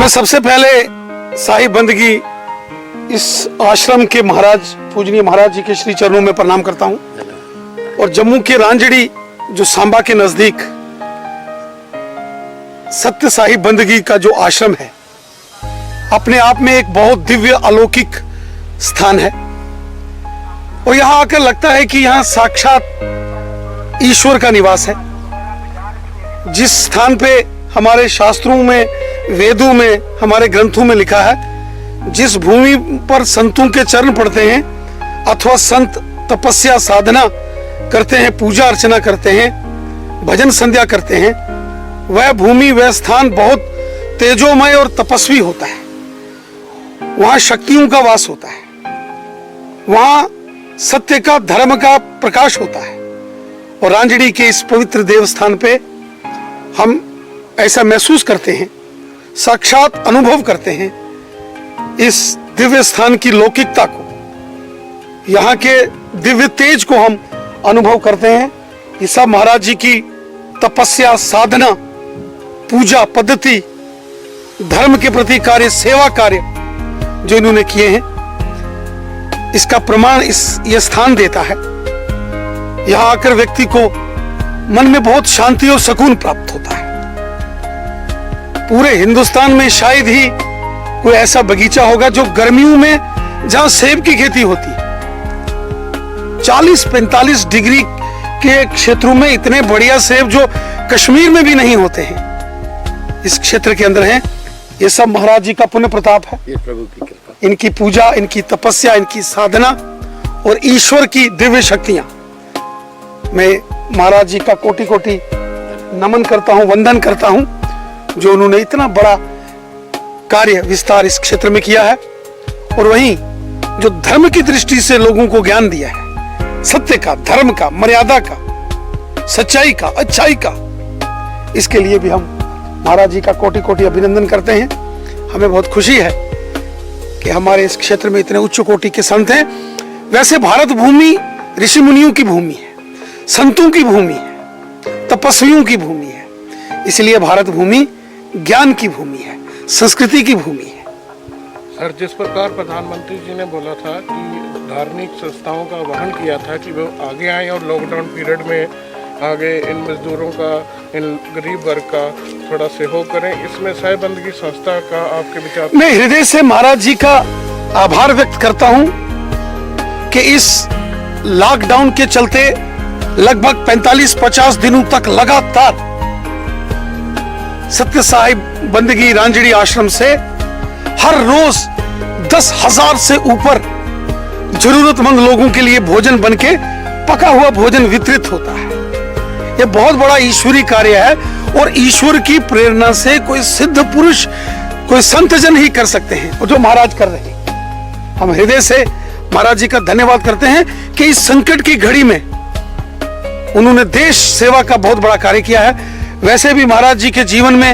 मैं सबसे पहले साहिब बंदगी इस आश्रम के महाराज पूजनीय महाराज जी के श्री चरणों में प्रणाम करता हूं। और जम्मू के रांझड़ी जो सांबा के नजदीक सत्य साहिब बंदगी का जो आश्रम है, अपने आप में एक बहुत दिव्य अलौकिक स्थान है। और यहां आकर लगता है कि यहां साक्षात ईश्वर का निवास है। जिस स्थान पे हमारे शास्त्रों में, वेदों में, हमारे ग्रंथों में लिखा है, जिस भूमि पर संतों के चरण पड़ते हैं अथवा संत तपस्या साधना करते हैं, पूजा अर्चना करते हैं, भजन संध्या करते हैं, वह भूमि, वह स्थान बहुत तेजोमय और तपस्वी होता है। वहां शक्तियों का वास होता है, वहां सत्य का, धर्म का प्रकाश होता है। और रांझड़ी के इस पवित्र देवस्थान पे हम ऐसा महसूस करते हैं, साक्षात अनुभव करते हैं इस दिव्य स्थान की लौकिकता को, यहाँ के दिव्य तेज को हम अनुभव करते हैं। ये सब महाराज जी की तपस्या, साधना, पूजा पद्धति, धर्म के प्रति कार्य, सेवा कार्य जो इन्होंने किए हैं, इसका प्रमाण ये स्थान देता है। यहाँ आकर व्यक्ति को मन में बहुत शांति और सुकून प्राप्त होता है। पूरे हिंदुस्तान में शायद ही कोई ऐसा बगीचा होगा जो गर्मियों में, जहां सेब की खेती होती है, 40-45 डिग्री के क्षेत्रों में इतने बढ़िया सेब जो कश्मीर में भी नहीं होते हैं, इस क्षेत्र के अंदर हैं। ये सब महाराज जी का पुण्य प्रताप है, ये प्रभु की कृपा, इनकी पूजा, इनकी तपस्या, इनकी साधना और ईश्वर की दिव्य शक्तियां। मैं महाराज जी का कोटि कोटि नमन करता हूं, वंदन करता हूं, जो उन्होंने इतना बड़ा कार्य विस्तार इस क्षेत्र में किया है। और वहीं जो धर्म की दृष्टि से लोगों को ज्ञान दिया है, सत्य का, धर्म का, मर्यादा का, सच्चाई का, अच्छाई का, इसके लिए भी हम महाराज जी का कोटि कोटि अभिनंदन करते हैं। हमें बहुत खुशी है कि हमारे इस क्षेत्र में इतने उच्च कोटि के संत हैं। वैसे भारत भूमि ऋषि मुनियों की भूमि है, संतों की भूमि है, तपस्वियों की भूमि है। इसलिए भारत भूमि ज्ञान की भूमि है, संस्कृति की भूमि है। सर, जिस प्रकार प्रधानमंत्री जी ने बोला था कि धार्मिक संस्थाओं का आह्वान किया था कि वो आगे आए और लॉकडाउन पीरियड में आगे इन मजदूरों का, इन गरीब वर्ग का थोड़ा सहयोग करें, इसमें साहिब बंदगी संस्था का आपके विचार? मैं हृदय से महाराज जी का आभार व्यक्त करता हूं कि इस लॉकडाउन के चलते लगभग 45-50 दिनों तक लगातार सत्य साहिब बंदगी रांझड़ी आश्रम से हर रोज 10,000 से ऊपर जरूरतमंद लोगों के लिए भोजन बनके, पका हुआ भोजन वितरित होता है। यह बहुत बड़ा ईश्वरीय कार्य है और ईश्वर की प्रेरणा से कोई सिद्ध पुरुष, कोई संत जन ही कर सकते हैं, और जो महाराज कर रहे हैं। हम हृदय से महाराज जी का धन्यवाद करते हैं कि इस संकट की घड़ी में उन्होंने देश सेवा का बहुत बड़ा कार्य किया है। वैसे भी महाराज जी के जीवन में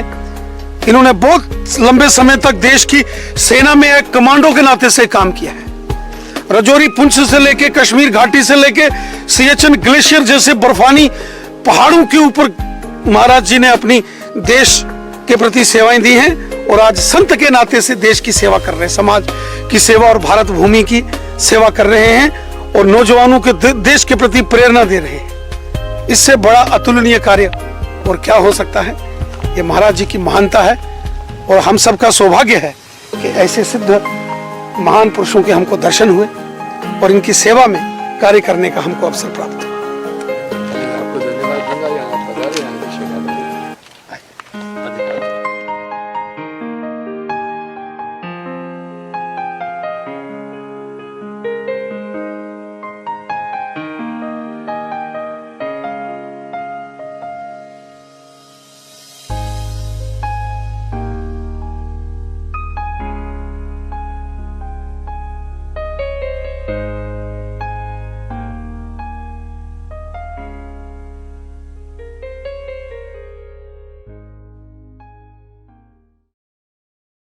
इन्होंने बहुत लंबे समय तक देश की सेना में एक कमांडो के नाते से काम किया है। रजौरी पुंछ से लेके कश्मीर घाटी से लेके सियाचिन ग्लेशियर जैसे बर्फानी पहाड़ों के ऊपर महाराज जी ने अपनी देश के प्रति सेवाएं दी हैं। और आज संत के नाते से देश की सेवा कर रहे हैं, समाज की सेवा और भारत भूमि की सेवा कर रहे हैं और नौजवानों के देश के प्रति प्रेरणा दे रहे हैं। इससे बड़ा अतुलनीय कार्य और क्या हो सकता है? ये महाराज जी की महानता है और हम सबका सौभाग्य है कि ऐसे सिद्ध महान पुरुषों के हमको दर्शन हुए और इनकी सेवा में कार्य करने का हमको अवसर प्राप्त हुआ।